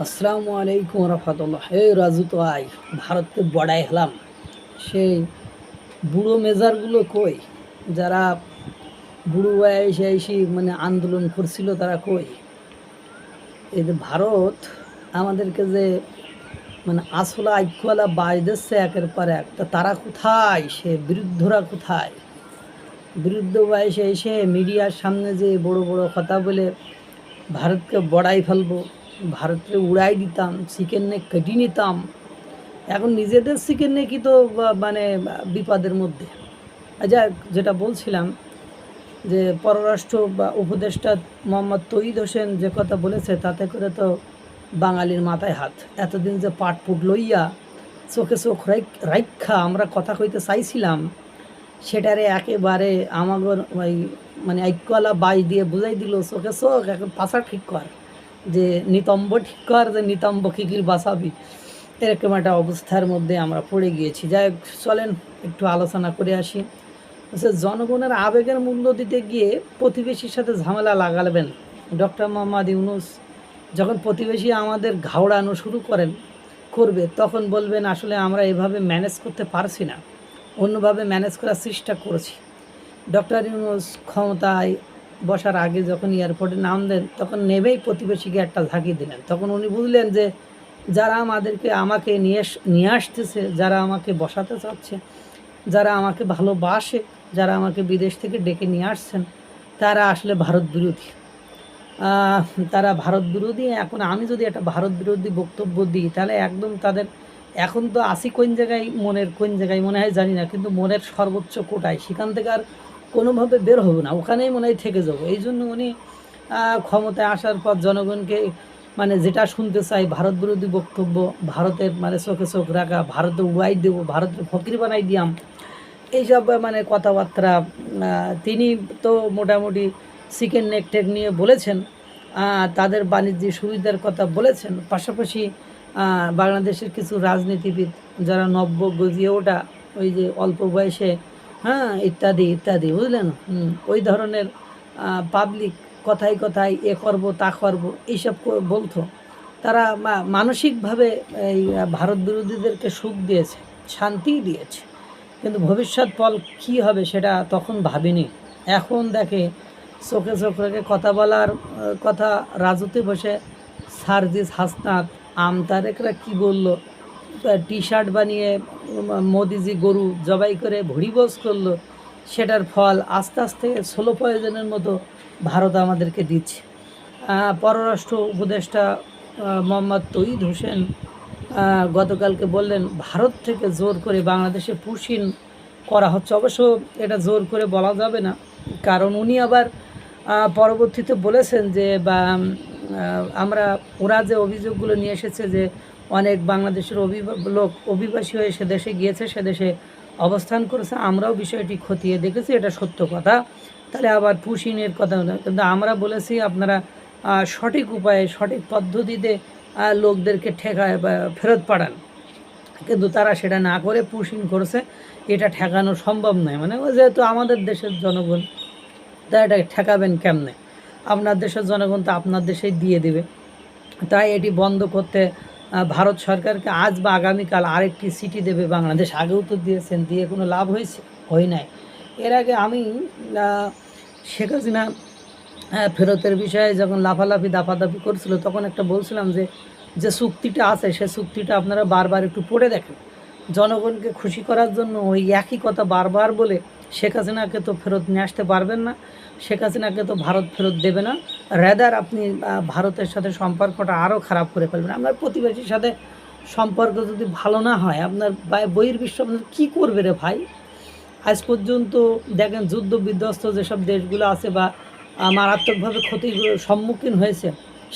আসসালামু আলাইকুম রহমতুল্লাহ। হে রাজু, তো ভারতকে বড়াই হলাম। সেই বুড়ো মেজারগুলো কই? যারা বুড়ো বয়সে এসে মানে আন্দোলন করছিল তারা কই? এই যে ভারত আমাদেরকে যে মানে আসলা আইকুয়ালা বাজ দিচ্ছে একের পর এক, তা তারা কোথায়? সে বিরুদ্ধরা কোথায়? বিরুদ্ধ বয়সে এসে মিডিয়ার সামনে যে বড় বড় কথা বলে ভারতকে বড়াই ফেলবো, ভারতকে উড়াই দিতাম, চিকেন নে কেটে নিতাম। এখন নিজেদের চিকেন নেকি তো মানে বিপদের মধ্যে। আচ্ছা, যেটা বলছিলাম যে পররাষ্ট্র বা উপদেষ্টা মোহাম্মদ তৌহিদ হোসেন যে কথা বলেছে, তাতে করে তো বাঙালির মাথায় হাত। এতদিন যে পাটপুট লইয়া চোখে চোখ রাইখা আমরা কথা কইতে চাইছিলাম, সেটারে একেবারে আমাগর ওই মানে ঐক্যওয়ালা বাই দিয়ে বুঝাই দিল চোখে চোখ, এখন পাশা ঠিক কর, যে নিতম্ব ঠিক কর, যে নিতম্ব কিকির বাঁচাবি। এরকম একটা অবস্থার মধ্যে আমরা পড়ে গিয়েছি। যাই হোক, চলেন একটু আলোচনা করে আসি। জনগণের আবেগের মূল্য দিতে গিয়ে প্রতিবেশীর সাথে ঝামেলা লাগাবেন। ডক্টর মোহাম্মদ ইউনুস যখন প্রতিবেশী আমাদের ঘাওড়ানো শুরু করবে, তখন বলবেন আসলে আমরা এভাবে ম্যানেজ করতে পারছি না, অন্যভাবে ম্যানেজ করার চেষ্টা করেছি। ডক্টর ইউনুস ক্ষমতায় বসার আগে যখন এয়ারপোর্টে নাম দেন, তখন নেমেই প্রতিবেশীকে একটা ঝাঁকি দিলেন। তখন উনি বুঝলেন যে যারা আমাকে নিয়ে আসতেছে, যারা আমাকে বসাতে চাচ্ছে, যারা আমাকে ভালোবাসে, যারা আমাকে বিদেশ থেকে ডেকে নিয়ে আসছেন, তারা আসলে ভারত বিরোধী। তারা ভারত বিরোধী। এখন আমি যদি একটা ভারত বিরোধী বক্তব্য দিই, তাহলে একদম তাদের এখন তো আসি কোন জায়গায়, মনের কোন জায়গায় মনে হয় জানি না, কিন্তু মনের সর্বোচ্চ কোটায়, সেখান থেকে আর কোনোভাবে বের হবো না, ওখানেই মনে হয় থেকে যাবো। এই জন্য উনি ক্ষমতায় আসার পর জনগণকে মানে যেটা শুনতে চাই, ভারত বিরোধী বক্তব্য, ভারতের মানে চোখে চোখ রাখা, ভারতে উড়াই দেবো, ভারতের ফকির বানাই দিয়াম, এইসব মানে কথাবার্তা তিনি তো মোটামুটি চিকেন নেক টেক নিয়ে বলেছেন। তাদের বাণিজ্যিক সুবিধার কথা বলেছেন। পাশাপাশি বাংলাদেশের কিছু রাজনীতিবিদ যারা নব্য গজিয়ে ওঠা, ওই যে অল্প বয়সে, হ্যাঁ, ইত্যাদি ইত্যাদি, বুঝলেন, ওই ধরনের পাবলিক কথায় কথায় এ করব তা করব এইসব বলতো। তারা মানসিকভাবে এই ভারত বিরোধীদেরকে সুখ দিয়েছে, শান্তি দিয়েছে, কিন্তু ভবিষ্যৎ ফল কী হবে সেটা তখন ভাবিনি। এখন দেখে চোখে চোখ রেখে কথা বলার কথা, রাজুতে বসে সার্জিস হাসনাত আমতারেকরা কি বলল, টি শার্ট বানিয়ে মোদিজি গরু জবাই করে ভুড়িবোজ করলো, সেটার ফল আস্তে আস্তে সোলো পয়জনের মতো ভারত আমাদেরকে দিচ্ছে। পররাষ্ট্র উপদেষ্টা মোহাম্মদ তৌহিদ হোসেন গতকালকে বললেন ভারত থেকে জোর করে বাংলাদেশে পুশিন করা হচ্ছে। অবশ্য এটা জোর করে বলা যাবে না, কারণ উনি আবার পরবর্তীতে বলেছেন যে আমরা ওরা যে অভিযোগগুলো নিয়ে এসেছে যে অনেক বাংলাদেশের লোক অভিবাসী হয়ে সে দেশে গিয়েছে, সে দেশে অবস্থান করেছে, আমরাও বিষয়টি খতিয়ে দেখেছি, এটা সত্য কথা। তাহলে আবার পুশিনের কথা, কিন্তু আমরা বলেছি আপনারা সঠিক উপায়ে সঠিক পদ্ধতিতে লোকদেরকে ঠেকায় বা ফেরত পাঠান, কিন্তু তারা সেটা না করে পুশিং করেছে। এটা ঠেকানো সম্ভব নয়, মানে যেহেতু আমাদের দেশের জনগণ, তা এটা ঠেকাবেন কেমনে? আপনার দেশের জনগণ তো আপনার দেশেই দিয়ে দেবে। তাই এটি বন্ধ করতে ভারত সরকারকে আজ বা আগামীকাল আরেকটি চিঠি দেবে বাংলাদেশ। আগেও তো দিয়েছেন, দিয়ে কোনো লাভ হয়েছে? হয় নাই। এর আগে আমি শেখ হাসিনা ফেরতের বিষয়ে যখন লাফালাফি দাপাদাপি করছিল, তখন একটা বলছিলাম যে যে চুক্তিটা আছে সে চুক্তিটা আপনারা বারবার একটু পড়ে দেখেন। জনগণকে খুশি করার জন্য ওই একই কথা বারবার বলে শেখ হাসিনাকে তো ফেরত নিয়ে আসতে পারবেন না, শেখ হাসিনাকে তো ভারত ফেরত দেবে না। রেদার আপনি ভারতের সাথে সম্পর্কটা আরও খারাপ করে ফেলবেন। আপনার প্রতিবেশীর সাথে সম্পর্ক যদি ভালো না হয়, আপনার বহির্বিশ্ব আপনার কী করবে রে ভাই? আজ পর্যন্ত দেখেন যুদ্ধ বিধ্বস্ত যেসব দেশগুলো আছে বা মারাত্মকভাবে ক্ষতির সম্মুখীন হয়েছে,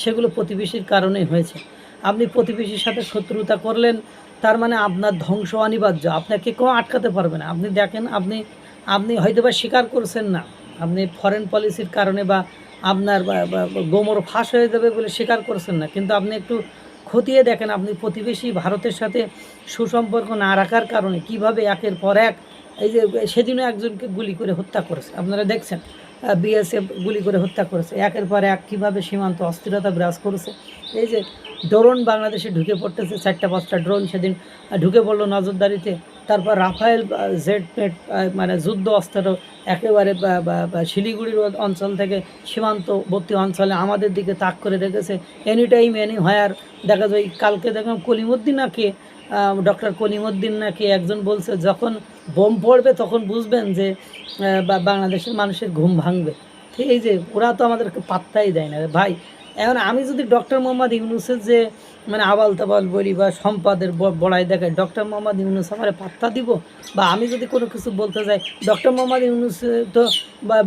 সেগুলো প্রতিবেশীর কারণেই হয়েছে। আপনি প্রতিবেশীর সাথে শত্রুতা করলেন, তার মানে আপনার ধ্বংস অনিবার্য, আপনাকে কেউ আটকাতে পারবে না। আপনি দেখেন, আপনি হয়তো বা স্বীকার করছেন না, আপনি ফরেন পলিসির কারণে বা আপনার গোমর ফাঁস হয়ে যাবে বলে স্বীকার করছেন না, কিন্তু আপনি একটু খতিয়ে দেখেন, আপনি প্রতিবেশী ভারতের সাথে সুসম্পর্ক না রাখার কারণে কিভাবে একের পর এক, এই যে সেদিনও একজনকে গুলি করে হত্যা করেছে, আপনারা দেখছেন। বিএসএফ গুলি করে হত্যা করেছে, একের পর এক কীভাবে সীমান্ত অস্থিরতা বিরাজ করেছে। এই যে ড্রোন বাংলাদেশে ঢুকে পড়তেছে, 4-5টা ড্রোন সেদিন ঢুকে পড়লো নজরদারিতে। তারপর রাফায়েল জেড নেট মানে যুদ্ধ অস্ত্র একেবারে শিলিগুড়ির অঞ্চল থেকে সীমান্তবর্তী অঞ্চলে আমাদের দিকে তাক করে রেখেছে। এনি টাইম এনি হোয়ার দেখা যায়। কালকে দেখলাম কলিমুদ্দিন নাকি ডক্টর কলিমুদ্দিন নাকি একজন বলছে, যখন বোম পড়বে তখন বুঝবেন যে বাংলাদেশের মানুষের ঘুম ভাঙবে। ঠিক এই যে ওরা তো আমাদেরকে পাত্তাই দেয় না ভাই। এখন আমি যদি ডক্টর মোহাম্মদ ইউনূসের যে মানে আবাল তাবাল বলি বা সম্পাদের বড়াই দেখায়, ডক্টর মোহাম্মদ ইউনূস আমার পাত্তা দিব? বা আমি যদি কোনো কিছু বলতে যাই, ডক্টর মোহাম্মদ ইউনূস তো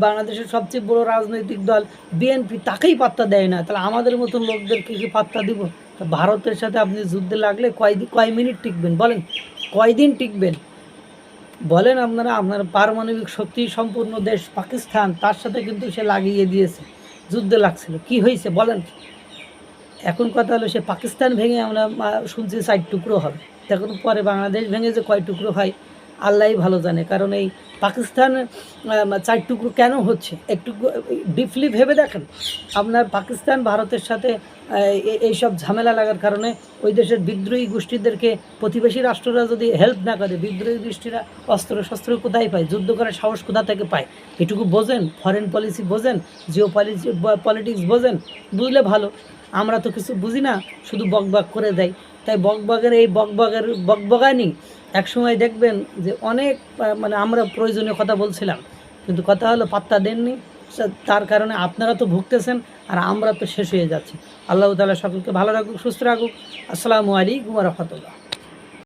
বাংলাদেশের সবচেয়ে বড় রাজনৈতিক দল বিএনপি, তাকেই পাত্তা দেয় না, তাহলে আমাদের মতন লোকদেরকে কি পাত্তা দিব? তা ভারতের সাথে আপনি যুদ্ধে লাগলে কয় মিনিট টিকবেন বলেন? কয়দিন টিকবেন বলেন? আপনার পারমাণবিক শক্তি সম্পূর্ণ দেশ পাকিস্তান, তার সাথে কিন্তু সে লাগিয়ে দিয়েছে, যুদ্ধে লাগছিল, কি হয়েছে বলেন? এখন কথা হলো সে পাকিস্তান ভেঙে আমরা শুনছি 4 টুকরো হবে, তখন পরে বাংলাদেশ ভেঙে যে কয় টুকরো হয় আল্লাহই ভালো জানে। কারণ এই পাকিস্তান 4 টুকরো কেন হচ্ছে একটু ডিপলি ভেবে দেখেন। আপনার পাকিস্তান ভারতের সাথে এইসব ঝামেলা লাগার কারণে ওই দেশের বিদ্রোহী গোষ্ঠীদেরকে প্রতিবেশী রাষ্ট্ররা যদি হেল্প না করে, বিদ্রোহী গোষ্ঠীরা অস্ত্র শস্ত্র কোথায় পায়, যুদ্ধ করার সাহস কোথা থেকে পায়? এটুকু বোঝেন? ফরেন পলিসি বোঝেন? জিও পলিটিক্স বোঝেন? বুঝলে ভালো। আমরা তো কিছু বুঝি না, শুধু বকবক করে দেয়। তাই বকবকের এই বকবকানি একসময় দেখবেন যে অনেক মানে আমরা প্রয়োজনীয় কথা বলছিলাম, কিন্তু কথা হলো পাত্তা দেননি। তার কারণে আপনারা তো ভুগতেছেন আর আমরা তো শেষ হয়ে যাচ্ছি। আল্লাহ তাআলা সকলকে ভালো রাখুক, সুস্থ রাখুক। আসসালামু আলাইকুম ওয়া রাহমাতুল্লাহ।